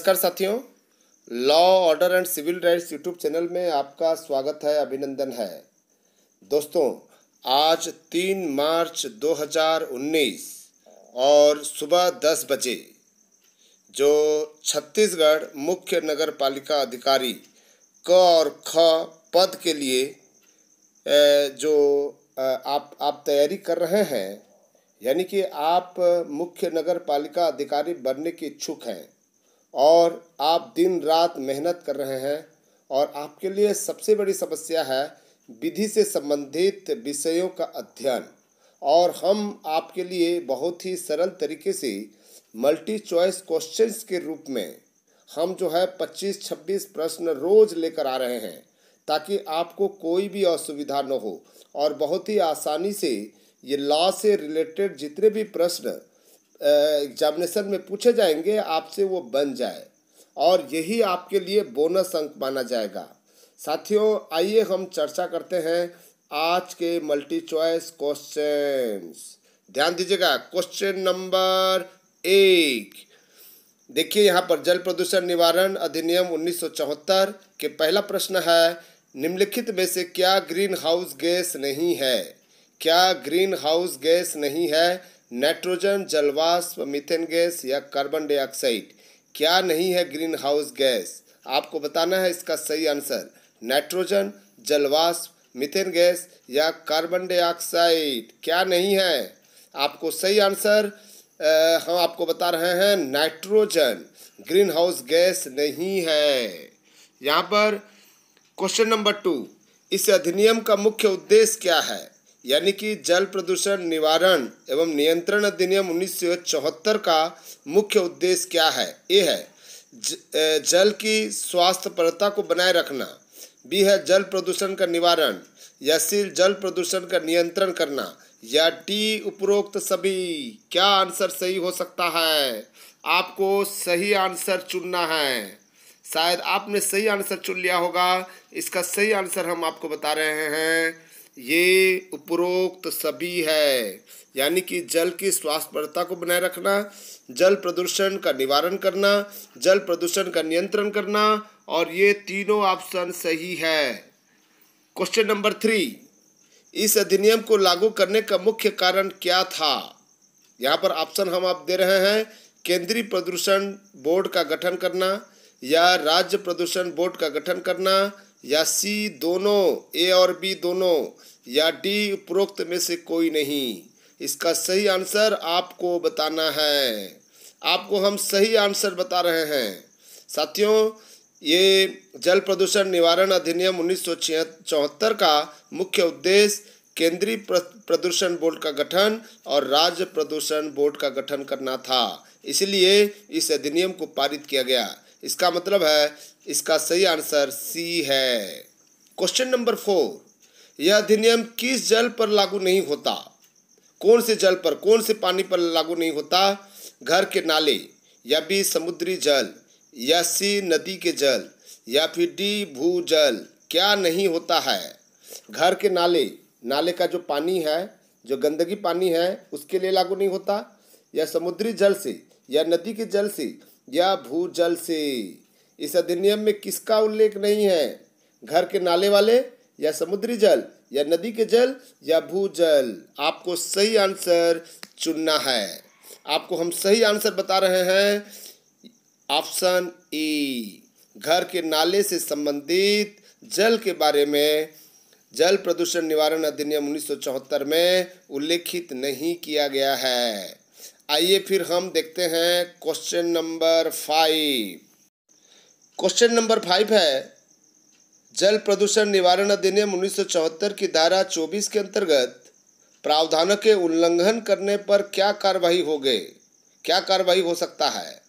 नमस्कार साथियों, law order and civil rights YouTube channel में आपका स्वागत है, अभिनंदन है। दोस्तों, आज 3 मार्च 2019 और सुबह 10 बजे जो छत्तीसगढ़ मुख्य नगर पालिका अधिकारी क और ख पद के लिए जो आप तैयारी कर रहे हैं, यानी कि आप मुख्य नगर पालिका अधिकारी बनने के इच्छुक हैं और आप दिन रात मेहनत कर रहे हैं और आपके लिए सबसे बड़ी समस्या है विधि से संबंधित विषयों का अध्ययन। और हम आपके लिए बहुत ही सरल तरीके से मल्टी चॉइस क्वेश्चंस के रूप में हम जो है 25-26 प्रश्न रोज लेकर आ रहे हैं ताकि आपको कोई भी असुविधा न हो और बहुत ही आसानी से ये लॉ से रिलेटेड जितने भी प्रश्न एग्जामिनेशन में पूछे जाएंगे आपसे वो बन जाए और यही आपके लिए बोनस अंक माना जाएगा। साथियों, आइए हम चर्चा करते हैं आज के मल्टी चॉइस क्वेश्चंस। ध्यान दीजिएगा। क्वेश्चन नंबर 1 देखिए, यहाँ पर जल प्रदूषण निवारण अधिनियम 1974 के पहला प्रश्न है, निम्नलिखित में से क्या ग्रीन हाउस गैस नहीं है? क्या ग्रीन हाउस गैस नहीं है? नाइट्रोजन, जलवाष्प, मीथेन गैस या कार्बन डाइऑक्साइड? क्या नहीं है ग्रीन हाउस गैस? आपको बताना है इसका सही आंसर। नाइट्रोजन, जलवाष्प, मीथेन गैस या कार्बन डाइऑक्साइड क्या नहीं है? आपको सही आंसर हम आपको बता रहे हैं, नाइट्रोजन ग्रीन हाउस गैस नहीं है। यहाँ पर क्वेश्चन नंबर 2, इस अधिनियम का मुख्य उद्देश्य क्या है? यानी कि जल प्रदूषण निवारण एवं नियंत्रण अधिनियम 1974 का मुख्य उद्देश्य क्या है? ए है जल की स्वास्थ्यप्रदता को बनाए रखना, बी है जल प्रदूषण का निवारण, या सी जल प्रदूषण का नियंत्रण करना, या डी उपरोक्त सभी। क्या आंसर सही हो सकता है? आपको सही आंसर चुनना है। शायद आपने सही आंसर चुन लिया होगा। इसका सही आंसर हम आपको बता रहे हैं, ये उपरोक्त सभी है। यानी कि जल की स्वास्थ्यप्रदता को बनाए रखना, जल प्रदूषण का निवारण करना, जल प्रदूषण का नियंत्रण करना, और ये तीनों ऑप्शन सही है। क्वेश्चन नंबर 3, इस अधिनियम को लागू करने का मुख्य कारण क्या था? यहाँ पर ऑप्शन हम आप दे रहे हैं, केंद्रीय प्रदूषण बोर्ड का गठन करना, या राज्य प्रदूषण बोर्ड का गठन करना, या सी दोनों, ए और बी दोनों, या डी उपरोक्त में से कोई नहीं। इसका सही आंसर आपको बताना है। आपको हम सही आंसर बता रहे हैं। साथियों, ये जल प्रदूषण निवारण अधिनियम 1974 का मुख्य उद्देश्य केंद्रीय प्रदूषण बोर्ड का गठन और राज्य प्रदूषण बोर्ड का गठन करना था। इसलिए इस अधिनियम को पारित किया गया। इसका मतलब है इसका सही आंसर सी है। क्वेश्चन नंबर 4, यह अधिनियम किस जल पर लागू नहीं होता? कौन से जल पर, कौन से पानी पर लागू नहीं होता? घर के नाले, या बी समुद्री जल, या सी नदी के जल, या फिर डी भूजल? क्या नहीं होता है? घर के नाले, नाले का जो पानी है, जो गंदगी पानी है, उसके लिए लागू नहीं होता, या समुद्री जल से, या नदी के जल से, या भूजल से? इस अधिनियम में किसका उल्लेख नहीं है? घर के नाले वाले, या समुद्री जल, या नदी के जल, या भूजल? आपको सही आंसर चुनना है। आपको हम सही आंसर बता रहे हैं, ऑप्शन ए, घर के नाले से संबंधित जल के बारे में जल प्रदूषण निवारण अधिनियम 1974 में उल्लेखित नहीं किया गया है। आइए फिर हम देखते हैं क्वेश्चन नंबर 5। क्वेश्चन नंबर 5 है, जल प्रदूषण निवारण अधिनियम 1974 की धारा 24 के अंतर्गत प्रावधानों के उल्लंघन करने पर क्या कार्रवाई हो सकता है?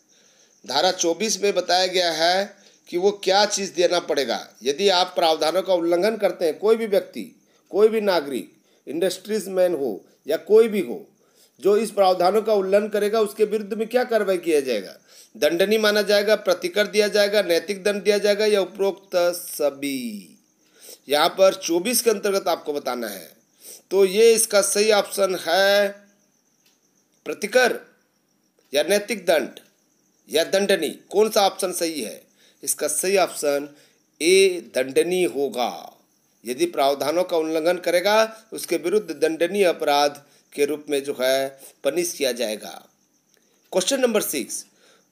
धारा 24 में बताया गया है कि वो क्या चीज़ देना पड़ेगा यदि आप प्रावधानों का उल्लंघन करते हैं। कोई भी व्यक्ति, कोई भी नागरिक, इंडस्ट्रीज मैन हो या कोई भी हो, जो इस प्रावधानों का उल्लंघन करेगा उसके विरुद्ध में क्या कार्रवाई किया जाएगा? दंडनीय माना जाएगा, प्रतिकर दिया जाएगा, नैतिक दंड दिया जाएगा, या उपरोक्त सभी? यहाँ पर 24 के अंतर्गत आपको बताना है। तो ये इसका सही ऑप्शन है, प्रतिकर या नैतिक दंड। या दंडनीय? कौन सा ऑप्शन सही है? इसका सही ऑप्शन ए दंडनीय होगा। यदि प्रावधानों का उल्लंघन करेगा उसके विरुद्ध दंडनीय अपराध के रूप में जो है पनिश किया जाएगा। क्वेश्चन नंबर 6,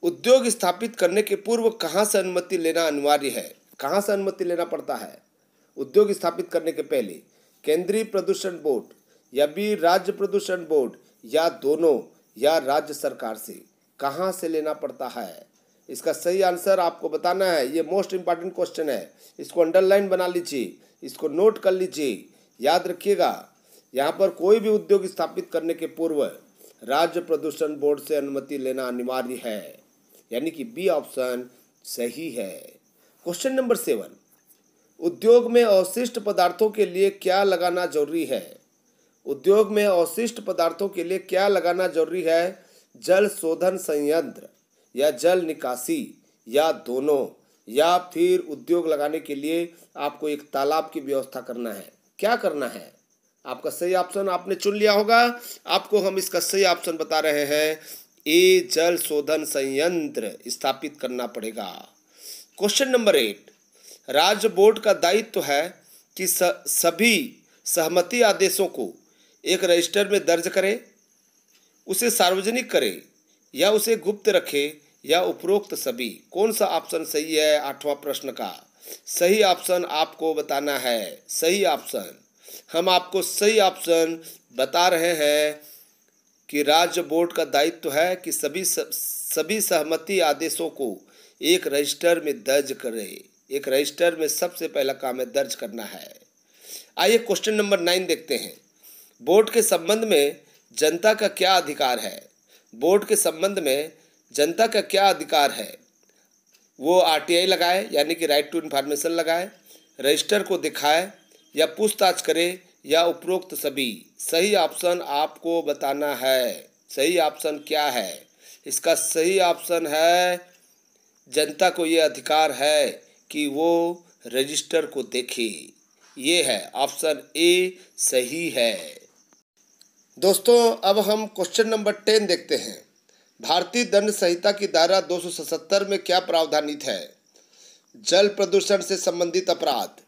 उद्योग स्थापित करने के पूर्व कहाँ से अनुमति लेना अनिवार्य है? कहाँ से अनुमति लेना पड़ता है उद्योग स्थापित करने के पहले? केंद्रीय प्रदूषण बोर्ड या भी राज्य प्रदूषण बोर्ड या दोनों या राज्य सरकार से? कहाँ से लेना पड़ता है? इसका सही आंसर आपको बताना है। ये मोस्ट इंपॉर्टेंट क्वेश्चन है, इसको अंडरलाइन बना लीजिए, इसको नोट कर लीजिए, याद रखिएगा। यहाँ पर कोई भी उद्योग स्थापित करने के पूर्व राज्य प्रदूषण बोर्ड से अनुमति लेना अनिवार्य है, यानी कि बी ऑप्शन सही है। क्वेश्चन नंबर 7, उद्योग में अवशिष्ट पदार्थों के लिए क्या लगाना जरूरी है? उद्योग में अवशिष्ट पदार्थों के लिए क्या लगाना जरूरी है? जल शोधन संयंत्र या जल निकासी या दोनों, या फिर उद्योग लगाने के लिए आपको एक तालाब की व्यवस्था करना है? क्या करना है? आपका सही ऑप्शन आपने चुन लिया होगा। आपको हम इसका सही ऑप्शन बता रहे हैं, ए जल शोधन संयंत्र स्थापित करना पड़ेगा। क्वेश्चन नंबर 8, राज्य बोर्ड का दायित्व है कि सभी सहमति आदेशों को एक रजिस्टर में दर्ज करे, उसे सार्वजनिक करे या उसे गुप्त रखे या उपरोक्त सभी? कौन सा ऑप्शन सही है 8वां प्रश्न का? सही ऑप्शन आपको बताना है। सही ऑप्शन हम आपको सही ऑप्शन बता रहे हैं कि राज्य बोर्ड का दायित्व है कि सभी सहमति आदेशों को एक रजिस्टर में दर्ज करे। एक रजिस्टर में सबसे पहला काम है दर्ज करना है। आइए क्वेश्चन नंबर 9 देखते हैं। बोर्ड के संबंध में जनता का क्या अधिकार है? बोर्ड के संबंध में जनता का क्या अधिकार है? वो आरटीआई लगाए यानी कि राइट टू इन्फॉर्मेशन लगाए, रजिस्टर को दिखाए या पूछताछ करे या उपरोक्त सभी? सही ऑप्शन आपको बताना है। सही ऑप्शन क्या है? इसका सही ऑप्शन है, जनता को ये अधिकार है कि वो रजिस्टर को देखे। ये है ऑप्शन ए सही है। दोस्तों अब हम क्वेश्चन नंबर 10 देखते हैं। भारतीय दंड संहिता की धारा 277 में क्या प्रावधानित है? जल प्रदूषण से संबंधित अपराध,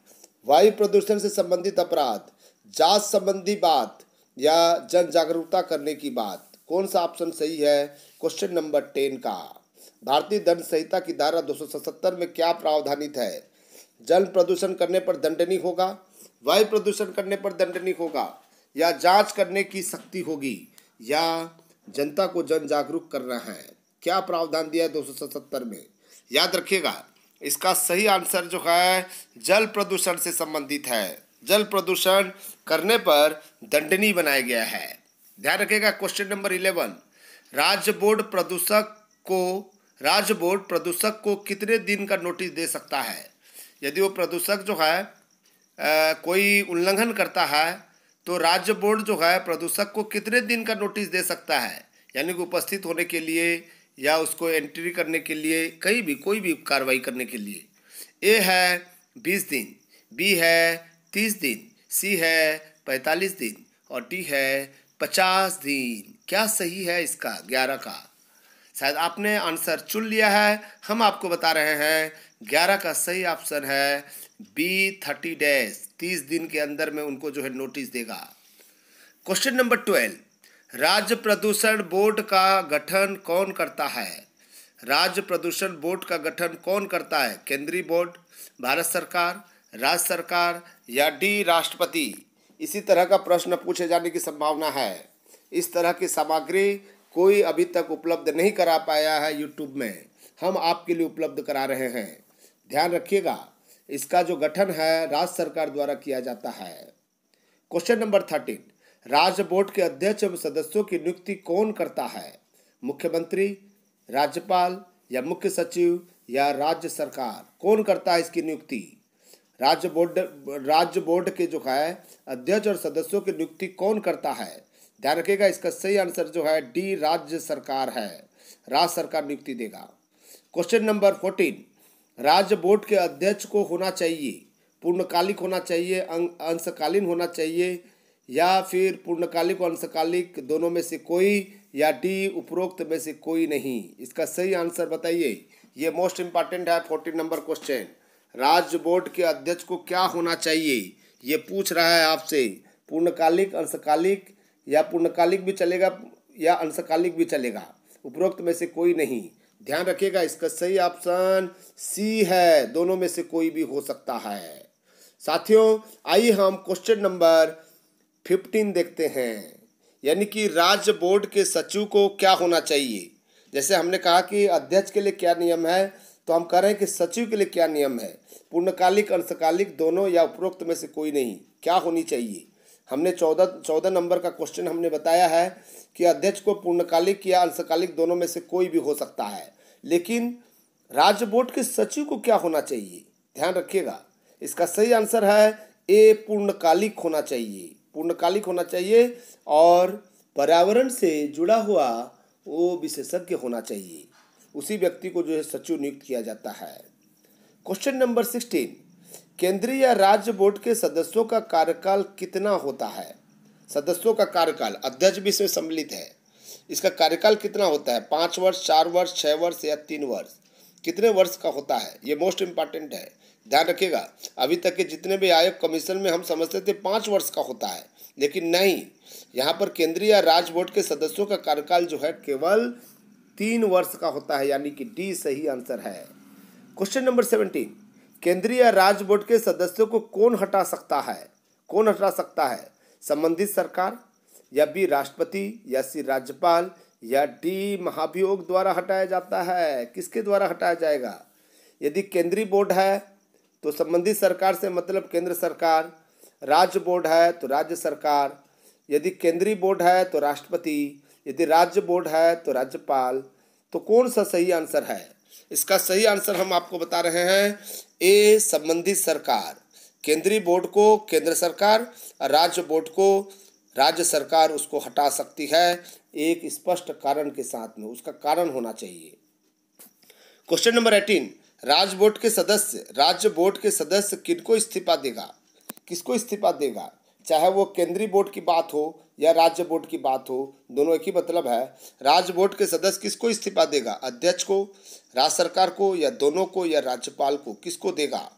वायु प्रदूषण से संबंधित अपराध, जांच संबंधी बात या जन जागरूकता करने की बात? कौन सा ऑप्शन सही है क्वेश्चन नंबर 10 का? भारतीय दंड संहिता की धारा 277 में क्या प्रावधानित है? जल प्रदूषण करने पर दंडनीय होगा, वायु प्रदूषण करने पर दंडनीय होगा, या जांच करने की शक्ति होगी, या जनता को जन जागरूक करना है? क्या प्रावधान दिया है 277 में? याद रखिएगा, इसका सही आंसर जो है जल प्रदूषण से संबंधित है। जल प्रदूषण करने पर दंडनीय बनाया गया है। ध्यान रखिएगा। क्वेश्चन नंबर 11, राज्य बोर्ड प्रदूषक को कितने दिन का नोटिस दे सकता है? यदि वो प्रदूषक जो है कोई उल्लंघन करता है तो राज्य बोर्ड जो है प्रदूषक को कितने दिन का नोटिस दे सकता है? यानी कि उपस्थित होने के लिए या उसको एंट्री करने के लिए, कहीं भी कोई भी कार्रवाई करने के लिए। ए है 20 दिन, बी है 30 दिन, सी है 45 दिन और डी है 50 दिन। क्या सही है इसका 11 का? शायद आपने आंसर चुन लिया है। हम आपको बता रहे हैं 11 का सही ऑप्शन है बी 30 डेज। 30 दिन के अंदर में उनको जो है नोटिस देगा। क्वेश्चन नंबर 12, राज्य प्रदूषण बोर्ड का गठन कौन करता है? राज्य प्रदूषण बोर्ड का गठन कौन करता है? केंद्रीय बोर्ड, भारत सरकार, राज्य सरकार या डी राष्ट्रपति? इसी तरह का प्रश्न पूछे जाने की संभावना है। इस तरह की सामग्री कोई अभी तक उपलब्ध नहीं करा पाया है यूट्यूब में, हम आपके लिए उपलब्ध करा रहे हैं। ध्यान रखिएगा, इसका जो गठन है राज्य सरकार द्वारा किया जाता है। क्वेश्चन नंबर 13, राज्य बोर्ड के अध्यक्ष एवं सदस्यों की नियुक्ति कौन करता है? मुख्यमंत्री, राज्यपाल या मुख्य सचिव या राज्य सरकार? कौन करता है इसकी नियुक्ति? राज्य बोर्ड के जो है अध्यक्ष और सदस्यों की नियुक्ति कौन करता है? ध्यान रखिएगा, इसका सही आंसर जो है डी राज्य सरकार है। राज्य सरकार नियुक्ति देगा। क्वेश्चन नंबर 14, राज्य बोर्ड के अध्यक्ष को होना चाहिए पूर्णकालिक होना चाहिए, अंशकालीन होना चाहिए, या फिर पूर्णकालिक और अंशकालिक दोनों में से कोई, या डी उपरोक्त में से कोई नहीं। इसका सही आंसर बताइए। ये मोस्ट इंपॉर्टेंट है 14 नंबर क्वेश्चन। राज्य बोर्ड के अध्यक्ष को क्या होना चाहिए, ये पूछ रहा है आपसे। पूर्णकालिक, अंशकालिक, या पूर्णकालिक भी चलेगा या अंशकालिक भी चलेगा, उपरोक्त में से कोई नहीं। ध्यान रखिएगा, इसका सही ऑप्शन सी है, दोनों में से कोई भी हो सकता है। साथियों, आइए हम क्वेश्चन नंबर 15 देखते हैं। यानी कि राज्य बोर्ड के सचिव को क्या होना चाहिए। जैसे हमने कहा कि अध्यक्ष के लिए क्या नियम है, तो हम कह रहे हैं कि सचिव के लिए क्या नियम है। पूर्णकालिक, अंशकालिक दोनों या उपरोक्त में से कोई नहीं, क्या होनी चाहिए। हमने 14 नंबर का क्वेश्चन हमने बताया है कि अध्यक्ष को पूर्णकालिक या अंशकालिक दोनों में से कोई भी हो सकता है, लेकिन राज्य बोर्ड के सचिव को क्या होना चाहिए। ध्यान रखिएगा, इसका सही आंसर है ए, पूर्णकालिक होना चाहिए। पूर्णकालिक होना चाहिए और पर्यावरण से जुड़ा हुआ वो विशेषज्ञ होना चाहिए। उसी व्यक्ति को जो है सचिव नियुक्त किया जाता है। क्वेश्चन नंबर 16, केंद्रीय या राज्य बोर्ड के सदस्यों का कार्यकाल कितना होता है। सदस्यों का कार्यकाल, अध्यक्ष भी इसमें सम्मिलित है, इसका कार्यकाल कितना होता है। 5 वर्ष, 4 वर्ष, 6 वर्ष या 3 वर्ष, कितने वर्ष का होता है, ये मोस्ट इंपॉर्टेंट है। ध्यान रखिएगा, अभी तक के जितने भी आयोग कमीशन में हम समझते थे 5 वर्ष का होता है, लेकिन नहीं, यहाँ पर केंद्रीय या राज्य बोर्ड के सदस्यों का कार्यकाल जो है केवल 3 वर्ष का होता है, यानी कि डी सही आंसर है। क्वेश्चन नंबर 17, केंद्रीय या राज्य बोर्ड के सदस्यों को कौन हटा सकता है। कौन हटा सकता है, संबंधित सरकार, या बी राष्ट्रपति, या सी राज्यपाल, या डी महाभियोग द्वारा हटाया जाता है। किसके द्वारा हटाया जाएगा। यदि केंद्रीय बोर्ड है तो संबंधित सरकार से मतलब केंद्र सरकार, राज्य बोर्ड है तो राज्य सरकार, यदि केंद्रीय बोर्ड है तो राष्ट्रपति, यदि राज्य बोर्ड है तो राज्यपाल। तो कौन सा सही आंसर है। इसका सही आंसर हम आपको बता रहे हैं ए, संबंधित सरकार। केंद्रीय बोर्ड को केंद्र सरकार, राज्य बोर्ड को राज्य सरकार उसको हटा सकती है, एक स्पष्ट कारण के साथ में, उसका कारण होना चाहिए। क्वेश्चन नंबर 18, राज्य बोर्ड के सदस्य किनको इस्तीफा देगा। किसको इस्तीफा देगा, चाहे वो केंद्रीय बोर्ड की बात हो या राज्य बोर्ड की बात हो, दोनों एक ही मतलब है। राज्य बोर्ड के सदस्य किसको इस्तीफा देगा, अध्यक्ष को, राज्य सरकार को, या दोनों को, या राज्यपाल को, किसको देगा।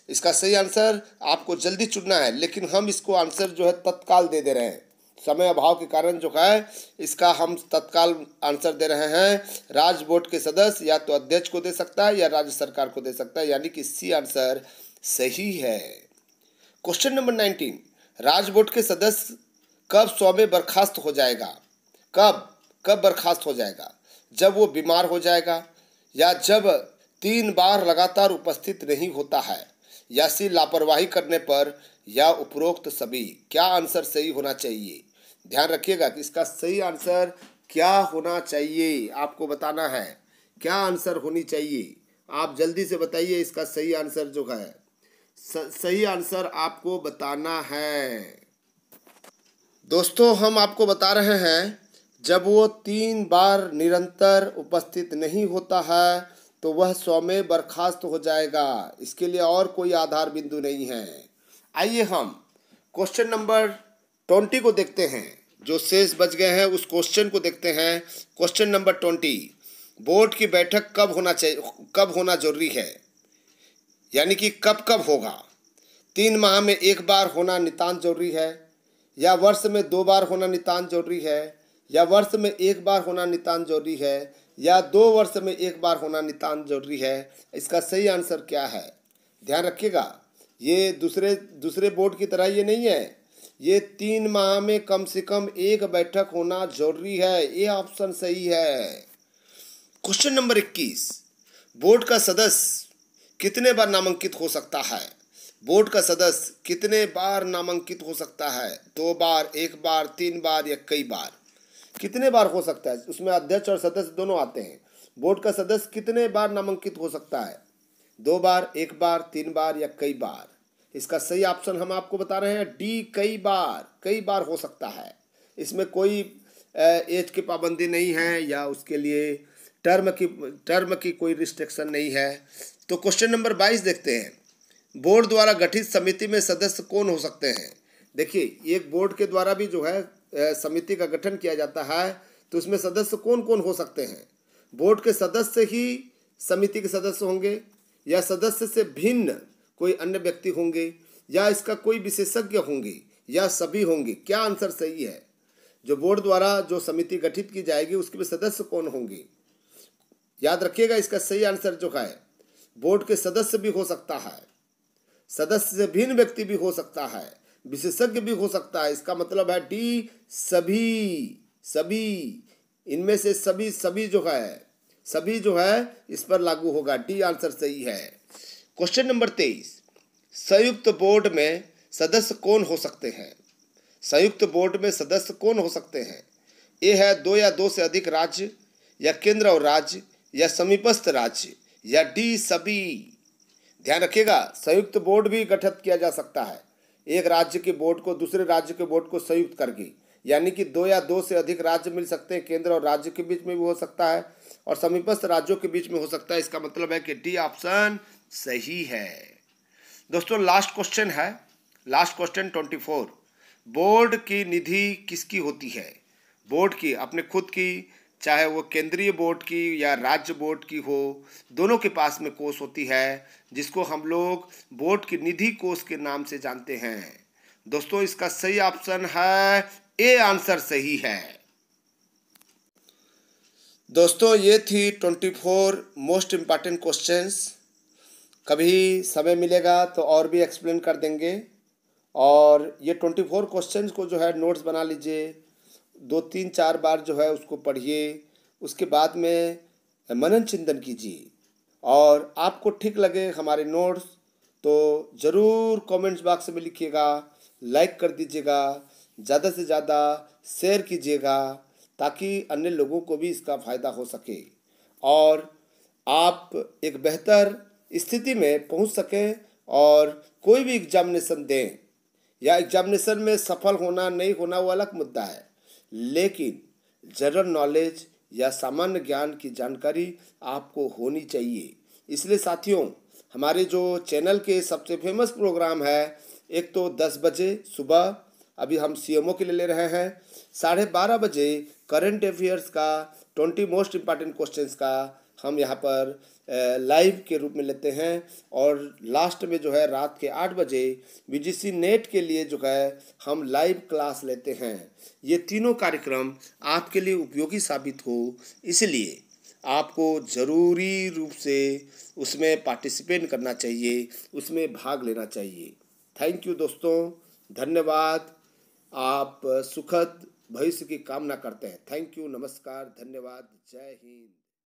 इसका सही आंसर आपको जल्दी चुनना है, लेकिन हम इसको आंसर जो है तत्काल दे रहे हैं, समय अभाव के कारण जो है इसका हम तत्काल आंसर दे रहे हैं। राज्य बोर्ड के सदस्य या तो अध्यक्ष को दे सकता है या राज्य सरकार को दे सकता है, यानी कि सी आंसर सही है। क्वेश्चन नंबर 19, राज्य बोर्ड के सदस्य कब स्वयं बर्खास्त हो जाएगा। कब बर्खास्त हो जाएगा, जब वो बीमार हो जाएगा, या जब 3 बार लगातार उपस्थित नहीं होता है, या सी लापरवाही करने पर, या उपरोक्त सभी। क्या आंसर सही होना चाहिए। ध्यान रखिएगा कि इसका सही आंसर क्या होना चाहिए, आपको बताना है क्या आंसर होनी चाहिए। आप जल्दी से बताइए, इसका सही आंसर जो है सही आंसर आपको बताना है। दोस्तों, हम आपको बता रहे हैं जब वो 3 बार निरंतर उपस्थित नहीं होता है तो वह स्वयं बर्खास्त हो जाएगा। इसके लिए और कोई आधार बिंदु नहीं है। आइए हम क्वेश्चन नंबर 20 को देखते हैं। जो शेष बच गए हैं उस क्वेश्चन को देखते हैं। क्वेश्चन नंबर 20, बोर्ड की बैठक कब होना जरूरी है, यानी कि कब होगा। 3 माह में 1 बार होना नितांत जरूरी है, या वर्ष में 2 बार होना नितांत जरूरी है, या वर्ष में 1 बार होना नितांत जरूरी है, या 2 वर्ष में 1 बार होना नितांत जरूरी है। इसका सही आंसर क्या है। ध्यान रखिएगा, ये दूसरे बोर्ड की तरह ये नहीं है। ये 3 माह में कम से कम 1 बैठक होना जरूरी है, ये ऑप्शन सही है। क्वेश्चन नंबर 21, बोर्ड का सदस्य कितने बार नामांकित हो सकता है। बोर्ड का सदस्य कितने बार नामांकित हो सकता है, 2 बार, 1 बार, 3 बार या कई बार। कितने बार हो सकता है, उसमें अध्यक्ष और सदस्य दोनों आते हैं। बोर्ड का सदस्य कितने बार नामांकित हो सकता है, 2 बार, 1 बार, 3 बार या कई बार। इसका सही ऑप्शन हम आपको बता रहे हैं डी, कई बार हो सकता है। इसमें कोई एज की पाबंदी नहीं है या उसके लिए टर्म की कोई रिस्ट्रिक्शन नहीं है। तो क्वेश्चन नंबर 22 देखते हैं। बोर्ड द्वारा गठित समिति में सदस्य कौन हो सकते हैं। देखिए, एक बोर्ड के द्वारा भी जो है समिति का गठन किया जाता है, तो उसमें सदस्य कौन कौन हो सकते हैं? बोर्ड के सदस्य ही समिति के सदस्य होंगे, या सदस्य से भिन्न कोई अन्य व्यक्ति होंगे, या इसका कोई विशेषज्ञ होंगे, या सभी होंगे? क्या आंसर सही है? जो बोर्ड द्वारा जो समिति गठित की जाएगी उसके भी सदस्य कौन होंगे? याद रखिएगा, इसका सही आंसर जो है बोर्ड के सदस्य भी हो सकता है, सदस्य से भिन्न व्यक्ति भी हो सकता है, विशेषज्ञ भी हो सकता है। इसका मतलब है डी, सभी। सभी इनमें से सभी जो है इस पर लागू होगा। डी आंसर सही है। क्वेश्चन नंबर 23, संयुक्त बोर्ड में सदस्य कौन हो सकते हैं? संयुक्त बोर्ड में सदस्य कौन हो सकते हैं? ए है 2 या 2 से अधिक राज्य, या केंद्र और राज्य, या समीपस्थ राज्य, या डी सभी। ध्यान रखिएगा, संयुक्त बोर्ड भी गठित किया जा सकता है, एक राज्य के बोर्ड को दूसरे राज्य के बोर्ड को संयुक्त करके, यानी कि 2 या 2 से अधिक राज्य मिल सकते हैं, केंद्र और राज्य के बीच में भी हो सकता है, और समीपस्थ राज्यों के बीच में हो सकता है। इसका मतलब है कि डी ऑप्शन सही है। दोस्तों लास्ट क्वेश्चन है, लास्ट क्वेश्चन 24, बोर्ड की निधि किसकी होती है? बोर्ड की अपने खुद की, चाहे वो केंद्रीय बोर्ड की या राज्य बोर्ड की हो, दोनों के पास में कोष होती है, जिसको हम लोग बोर्ड की निधि कोष के नाम से जानते हैं। दोस्तों इसका सही ऑप्शन है ए, आंसर सही है। दोस्तों ये थी 24 मोस्ट इम्पॉर्टेंट क्वेश्चंस। कभी समय मिलेगा तो और भी एक्सप्लेन कर देंगे। और ये 24 क्वेश्चंस को जो है नोट्स बना लीजिए, 2-3-4 बार जो है उसको पढ़िए, उसके बाद में मनन चिंतन कीजिए। और आपको ठीक लगे हमारे नोट्स तो ज़रूर कमेंट्स बॉक्स में लिखिएगा, लाइक कर दीजिएगा, ज़्यादा से ज़्यादा शेयर कीजिएगा, ताकि अन्य लोगों को भी इसका फ़ायदा हो सके और आप एक बेहतर स्थिति में पहुंच सकें और कोई भी एग्जामिनेशन दें। या एग्जामिनेशन में सफल होना नहीं होना वो अलग मुद्दा है, लेकिन जनरल नॉलेज या सामान्य ज्ञान की जानकारी आपको होनी चाहिए। इसलिए साथियों, हमारे जो चैनल के सबसे फेमस प्रोग्राम है, एक तो 10 बजे सुबह अभी हम सीएमओ के लिए ले रहे हैं, 12:30 बजे करंट अफेयर्स का 20 मोस्ट इम्पॉर्टेंट क्वेश्चंस का हम यहाँ पर लाइव के रूप में लेते हैं, और लास्ट में जो है रात के 8 बजे वीजीसी नेट के लिए जो है हम लाइव क्लास लेते हैं। ये तीनों कार्यक्रम आपके लिए उपयोगी साबित हो, इसलिए आपको ज़रूरी रूप से उसमें पार्टिसिपेट करना चाहिए, उसमें भाग लेना चाहिए। थैंक यू दोस्तों, धन्यवाद। आप सुखद भविष्य की कामना करते हैं। थैंक यू, नमस्कार, धन्यवाद, जय हिंद।